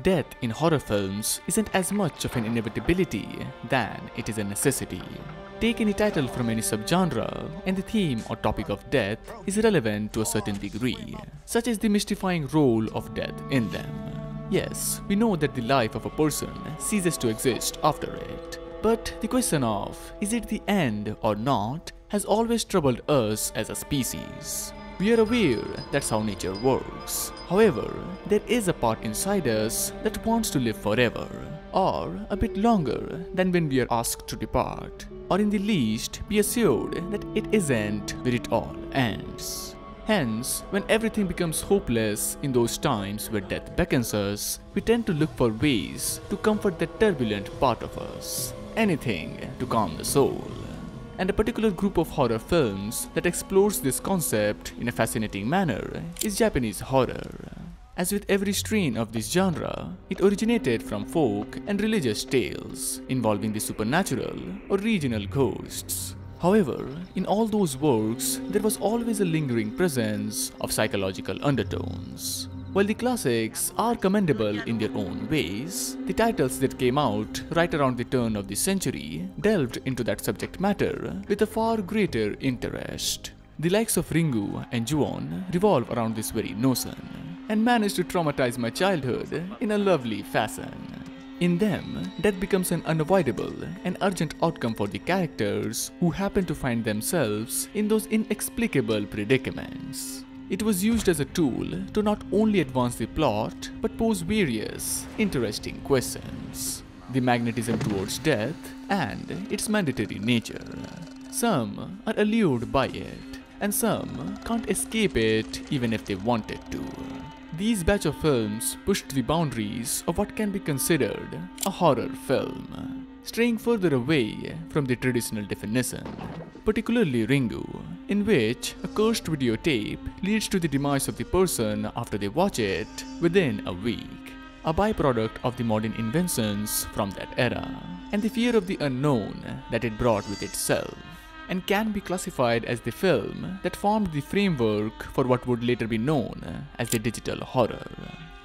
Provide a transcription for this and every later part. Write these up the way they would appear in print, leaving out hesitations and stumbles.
Death in horror films isn't as much of an inevitability than it is a necessity. Take any title from any subgenre, and the theme or topic of death is relevant to a certain degree, such as the mystifying role of death in them. Yes, we know that the life of a person ceases to exist after it, but the question of, is it the end or not, has always troubled us as a species. We are aware that's how nature works. However, there is a part inside us that wants to live forever, or a bit longer than when we are asked to depart, or in the least be assured that it isn't where it all ends. Hence, when everything becomes hopeless in those times where death beckons us, we tend to look for ways to comfort that turbulent part of us, anything to calm the soul. And a particular group of horror films that explores this concept in a fascinating manner is Japanese horror. As with every strain of this genre, it originated from folk and religious tales involving the supernatural or regional ghosts. However, in all those works, there was always a lingering presence of psychological undertones. While the classics are commendable in their own ways, the titles that came out right around the turn of the century delved into that subject matter with a far greater interest. The likes of Ringu and Ju-on revolve around this very notion, and managed to traumatize my childhood in a lovely fashion. In them, death becomes an unavoidable and urgent outcome for the characters who happen to find themselves in those inexplicable predicaments. It was used as a tool to not only advance the plot, but pose various interesting questions. The magnetism towards death and its mandatory nature. Some are allured by it, and some can't escape it even if they wanted to. These batch of films pushed the boundaries of what can be considered a horror film, straying further away from the traditional definition, particularly Ringu, in which a cursed videotape leads to the demise of the person after they watch it within a week, a byproduct of the modern inventions from that era, and the fear of the unknown that it brought with itself, and can be classified as the film that formed the framework for what would later be known as the digital horror.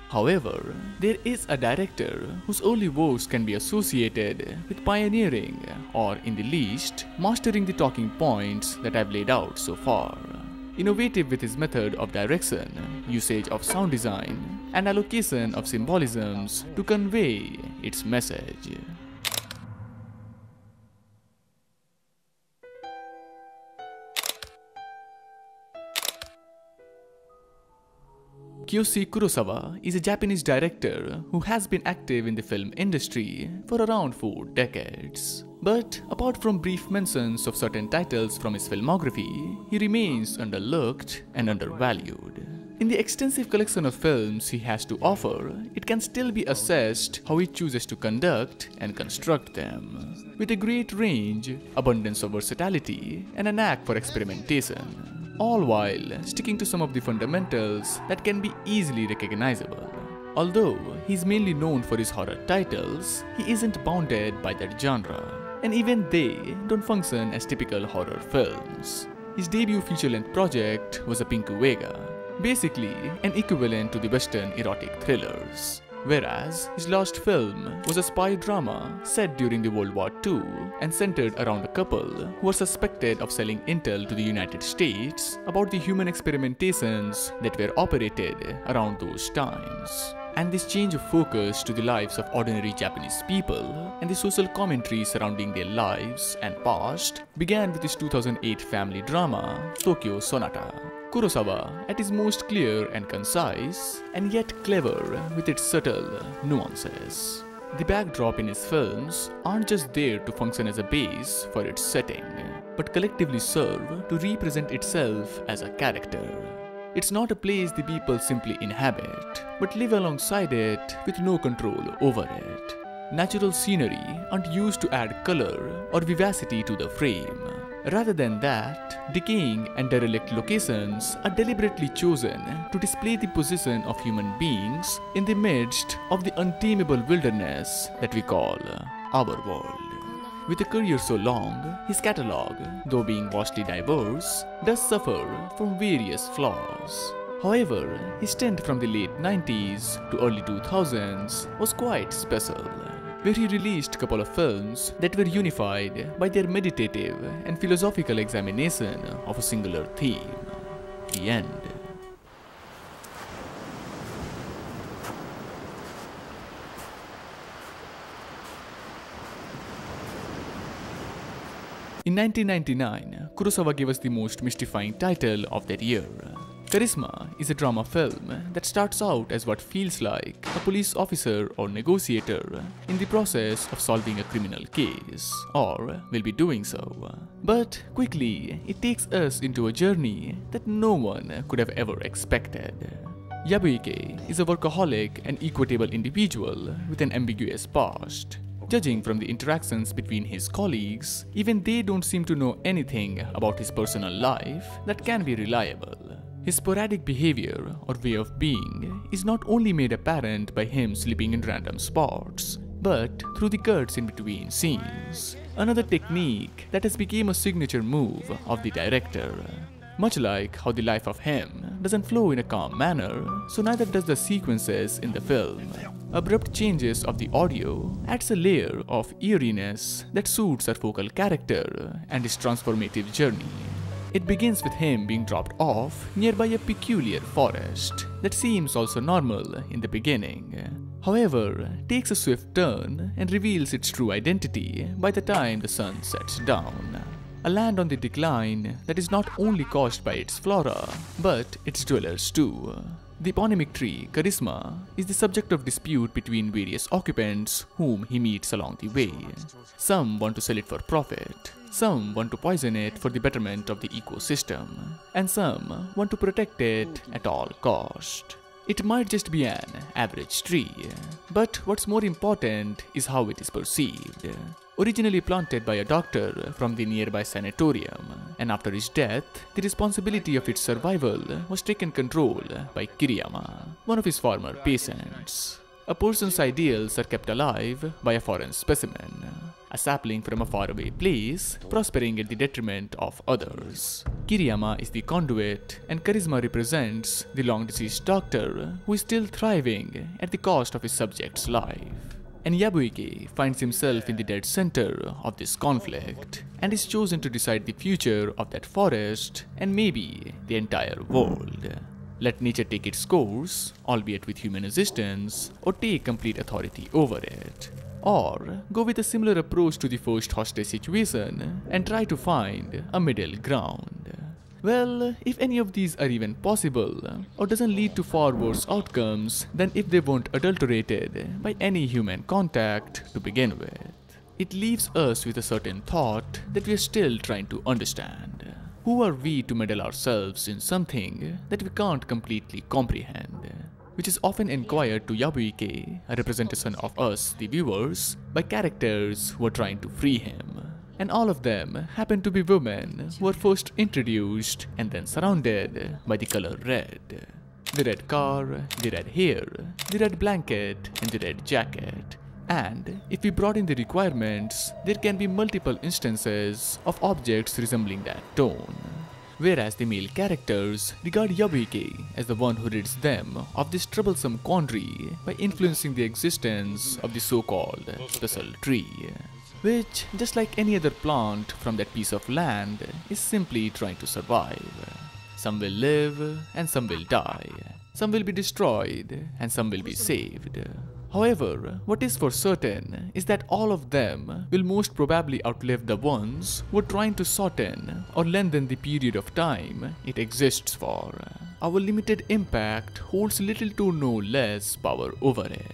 However, there is a director whose early works can be associated with pioneering, or in the least, mastering the talking points that I've laid out so far. Innovative with his method of direction, usage of sound design, and allocation of symbolisms to convey its message. Kiyoshi Kurosawa is a Japanese director who has been active in the film industry for around 4 decades. But apart from brief mentions of certain titles from his filmography, he remains underlooked and undervalued. In the extensive collection of films he has to offer, it can still be assessed how he chooses to conduct and construct them, with a great range, abundance of versatility, and a knack for experimentation, all while sticking to some of the fundamentals that can be easily recognizable. Although he's mainly known for his horror titles, he isn't bounded by that genre, and even they don't function as typical horror films. His debut feature-length project was a Pinku Vega, basically an equivalent to the Western erotic thrillers, whereas his last film was a spy drama set during the World War II and centered around a couple who were suspected of selling intel to the United States about the human experimentations that were operated around those times. And this change of focus to the lives of ordinary Japanese people and the social commentary surrounding their lives and past began with his 2008 family drama, Tokyo Sonata. Kurosawa at his most clear and concise, and yet clever with its subtle nuances. The backdrop in his films aren't just there to function as a base for its setting, but collectively serve to represent itself as a character. It's not a place the people simply inhabit, but live alongside it with no control over it. Natural scenery aren't used to add color or vivacity to the frame. Rather than that, decaying and derelict locations are deliberately chosen to display the position of human beings in the midst of the untamable wilderness that we call our world. With a career so long, his catalogue, though being vastly diverse, does suffer from various flaws. However, his stint from the late 90s to early 2000s was quite special, where he released a couple of films that were unified by their meditative and philosophical examination of a singular theme: the end. In 1999, Kurosawa gave us the most mystifying title of that year. Charisma is a drama film that starts out as what feels like a police officer or negotiator in the process of solving a criminal case, or will be doing so. But quickly, it takes us into a journey that no one could have ever expected. Yabuike is a workaholic and equitable individual with an ambiguous past. Judging from the interactions between his colleagues, even they don't seem to know anything about his personal life that can be reliable. His sporadic behavior or way of being is not only made apparent by him sleeping in random spots, but through the cuts in between scenes, another technique that has become a signature move of the director. Much like how the life of him doesn't flow in a calm manner, so neither does the sequences in the film. Abrupt changes of the audio adds a layer of eeriness that suits our focal character and his transformative journey. It begins with him being dropped off nearby a peculiar forest that seems also normal in the beginning. However, takes a swift turn and reveals its true identity by the time the sun sets down. A land on the decline that is not only caused by its flora, but its dwellers too. The eponymic tree, Charisma, is the subject of dispute between various occupants whom he meets along the way. Some want to sell it for profit, some want to poison it for the betterment of the ecosystem, and some want to protect it at all cost. It might just be an average tree, but what's more important is how it is perceived. Originally planted by a doctor from the nearby sanatorium, and after his death, the responsibility of its survival was taken control by Kiriyama, one of his former patients. A person's ideals are kept alive by a foreign specimen, a sapling from a faraway place, prospering at the detriment of others. Kiriyama is the conduit, and Charisma represents the long-deceased doctor who is still thriving at the cost of his subject's life. And Yabuike finds himself in the dead center of this conflict and is chosen to decide the future of that forest and maybe the entire world. Let nature take its course, albeit with human assistance, or take complete authority over it. Or go with a similar approach to the first hostage situation and try to find a middle ground. Well, if any of these are even possible, or doesn't lead to far worse outcomes than if they weren't adulterated by any human contact to begin with, it leaves us with a certain thought that we are still trying to understand. Who are we to meddle ourselves in something that we can't completely comprehend? Which is often inquired to Yabuike, a representation of us, the viewers, by characters who are trying to free him. And all of them happen to be women who are first introduced and then surrounded by the color red. The red car, the red hair, the red blanket, and the red jacket. And if we broaden the requirements, there can be multiple instances of objects resembling that tone. Whereas the male characters regard Yabuike as the one who rids them of this troublesome quandary by influencing the existence of the so-called special tree, which, just like any other plant from that piece of land, is simply trying to survive. Some will live and some will die. Some will be destroyed and some will be saved. However, what is for certain is that all of them will most probably outlive the ones who are trying to shorten or lengthen the period of time it exists for. Our limited impact holds little to no less power over it.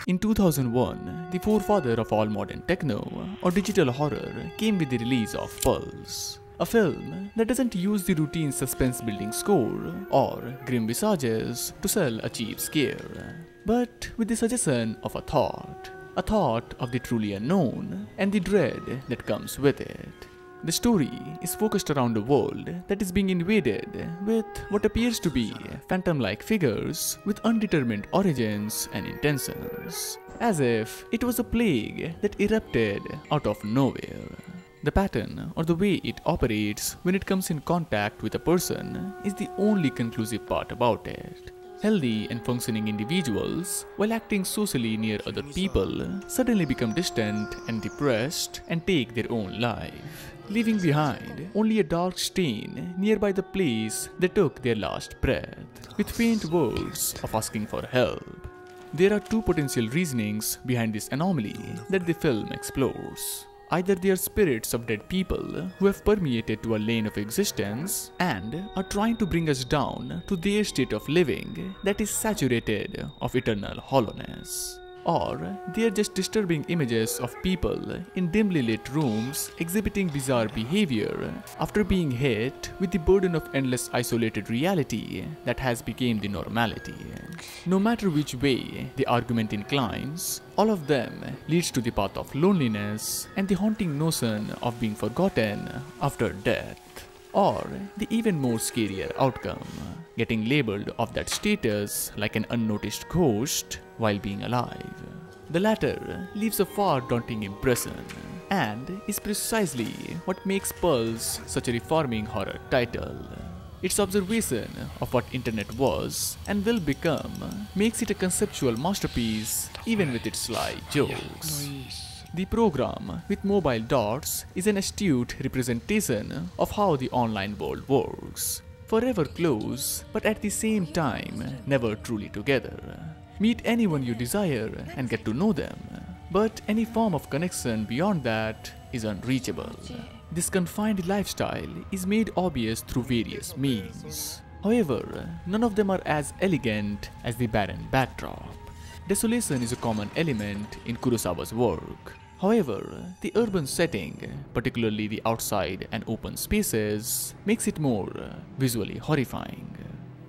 In 2001, the forefather of all modern techno, or digital horror, came with the release of Pulse, a film that doesn't use the routine suspense-building score or grim visages to sell a cheap scare, but with the suggestion of a thought of the truly unknown and the dread that comes with it. The story is focused around a world that is being invaded with what appears to be phantom-like figures with undetermined origins and intentions. as if it was a plague that erupted out of nowhere. The pattern or the way it operates when it comes in contact with a person is the only conclusive part about it. Healthy and functioning individuals, while acting socially near other people, suddenly become distant and depressed and take their own life, leaving behind only a dark stain nearby the place they took their last breath, with faint words of asking for help. There are two potential reasonings behind this anomaly that the film explores. Either they are spirits of dead people who have permeated to our lane of existence and are trying to bring us down to their state of living that is saturated of eternal hollowness. Or they are just disturbing images of people in dimly lit rooms exhibiting bizarre behavior after being hit with the burden of endless isolated reality that has become the normality. No matter which way the argument inclines, all of them leads to the path of loneliness and the haunting notion of being forgotten after death. Or the even more scarier outcome, getting labeled of that status like an unnoticed ghost while being alive. The latter leaves a far daunting impression and is precisely what makes Pulse such a reforming horror title. Its observation of what internet was and will become makes it a conceptual masterpiece even with its sly jokes. The program with mobile dots is an astute representation of how the online world works. Forever close, but at the same time never truly together. Meet anyone you desire and get to know them, but any form of connection beyond that is unreachable. This confined lifestyle is made obvious through various means. However, none of them are as elegant as the barren backdrop. Desolation is a common element in Kurosawa's work. However, the urban setting, particularly the outside and open spaces, makes it more visually horrifying.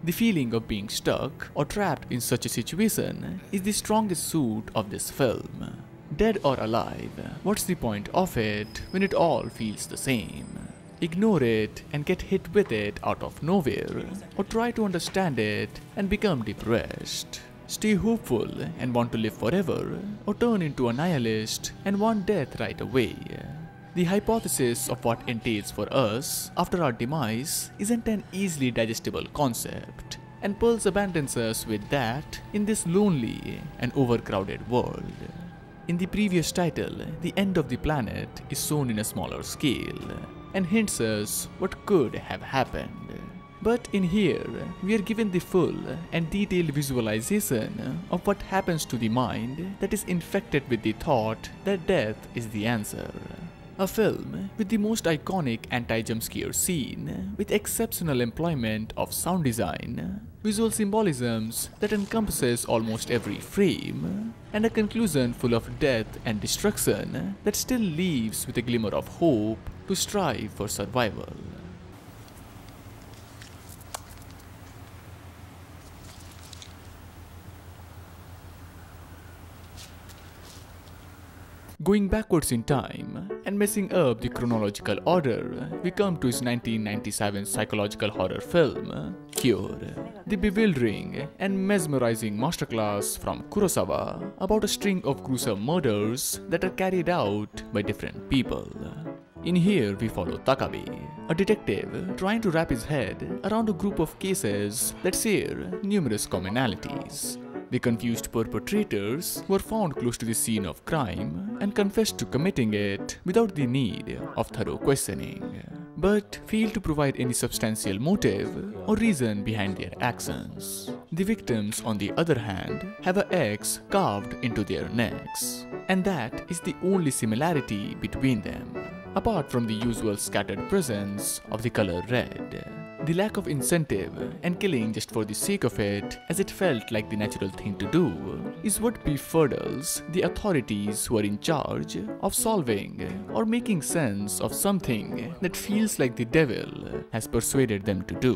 The feeling of being stuck or trapped in such a situation is the strongest suit of this film. Dead or alive, what's the point of it when it all feels the same? Ignore it and get hit with it out of nowhere, or try to understand it and become depressed. Stay hopeful and want to live forever, or turn into a nihilist and want death right away. The hypothesis of what entails for us after our demise isn't an easily digestible concept, and Pulse abandons us with that in this lonely and overcrowded world. In the previous title, the end of the planet is shown in a smaller scale, and hints us what could have happened. But in here, we are given the full and detailed visualization of what happens to the mind that is infected with the thought that death is the answer. A film with the most iconic anti-jump scare scene, with exceptional employment of sound design, visual symbolisms that encompasses almost every frame, and a conclusion full of death and destruction that still leaves with a glimmer of hope to strive for survival. Going backwards in time and messing up the chronological order, we come to his 1997 psychological horror film, Cure, the bewildering and mesmerizing masterclass from Kurosawa about a string of gruesome murders that are carried out by different people. In here we follow Takabe, a detective trying to wrap his head around a group of cases that share numerous commonalities. The confused perpetrators were found close to the scene of crime and confessed to committing it without the need of thorough questioning, but fail to provide any substantial motive or reason behind their actions. The victims, on the other hand, have an X carved into their necks, and that is the only similarity between them, apart from the usual scattered presence of the color red. The lack of incentive and killing just for the sake of it, as it felt like the natural thing to do, is what befuddles the authorities who are in charge of solving or making sense of something that feels like the devil has persuaded them to do,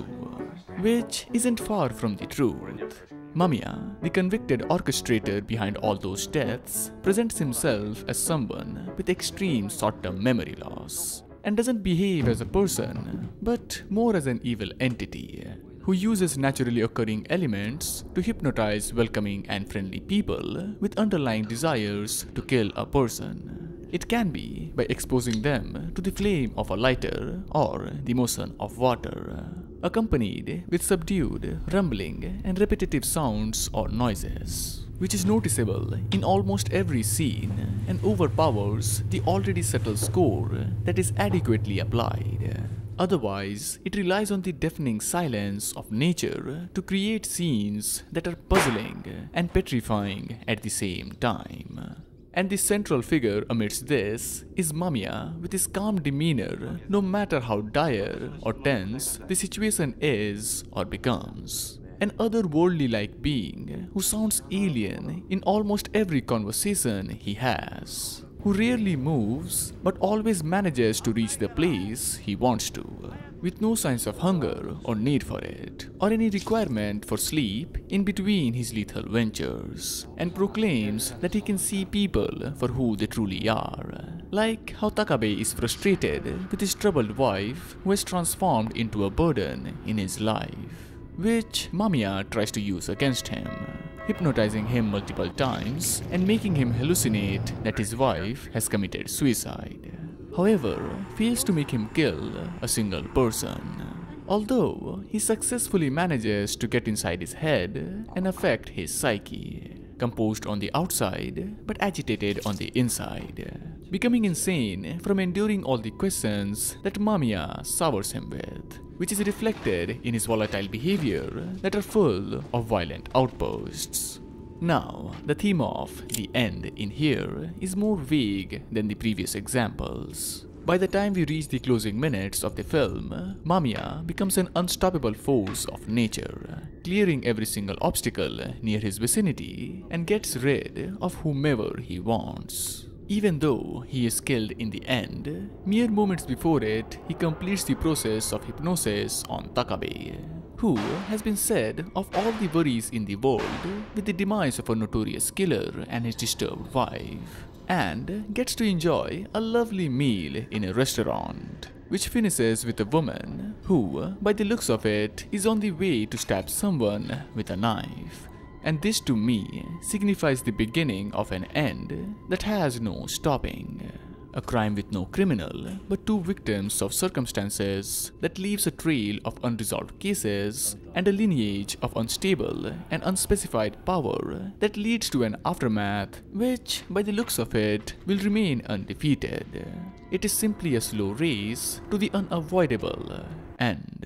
which isn't far from the truth. Mamiya, the convicted orchestrator behind all those deaths, presents himself as someone with extreme short-term memory loss, and doesn't behave as a person, but more as an evil entity, who uses naturally occurring elements to hypnotize welcoming and friendly people with underlying desires to kill a person. It can be by exposing them to the flame of a lighter or the motion of water, accompanied with subdued, rumbling and repetitive sounds or noises, which is noticeable in almost every scene and overpowers the already subtle score that is adequately applied. Otherwise, it relies on the deafening silence of nature to create scenes that are puzzling and petrifying at the same time. And the central figure amidst this is Mamiya with his calm demeanor no matter how dire or tense the situation is or becomes. An otherworldly-like being who sounds alien in almost every conversation he has, who rarely moves but always manages to reach the place he wants to, with no signs of hunger or need for it, or any requirement for sleep in between his lethal ventures, and proclaims that he can see people for who they truly are. Like how Takabe is frustrated with his troubled wife who has transformed into a burden in his life, which Mamiya tries to use against him, hypnotizing him multiple times and making him hallucinate that his wife has committed suicide. However, fails to make him kill a single person, although he successfully manages to get inside his head and affect his psyche, composed on the outside but agitated on the inside, becoming insane from enduring all the questions that Mamiya sours him with, which is reflected in his volatile behavior that are full of violent outbursts. Now, the theme of the end in here is more vague than the previous examples. By the time we reach the closing minutes of the film, Mamiya becomes an unstoppable force of nature, clearing every single obstacle near his vicinity and gets rid of whomever he wants. Even though he is killed in the end, mere moments before it, he completes the process of hypnosis on Takabe, who has been said of all the worries in the world with the demise of a notorious killer and his disturbed wife, and gets to enjoy a lovely meal in a restaurant, which finishes with a woman who, by the looks of it, is on the way to stab someone with a knife. And this to me signifies the beginning of an end that has no stopping. A crime with no criminal, but two victims of circumstances that leaves a trail of unresolved cases and a lineage of unstable and unspecified power that leads to an aftermath which, by the looks of it, will remain undefeated. It is simply a slow race to the unavoidable end.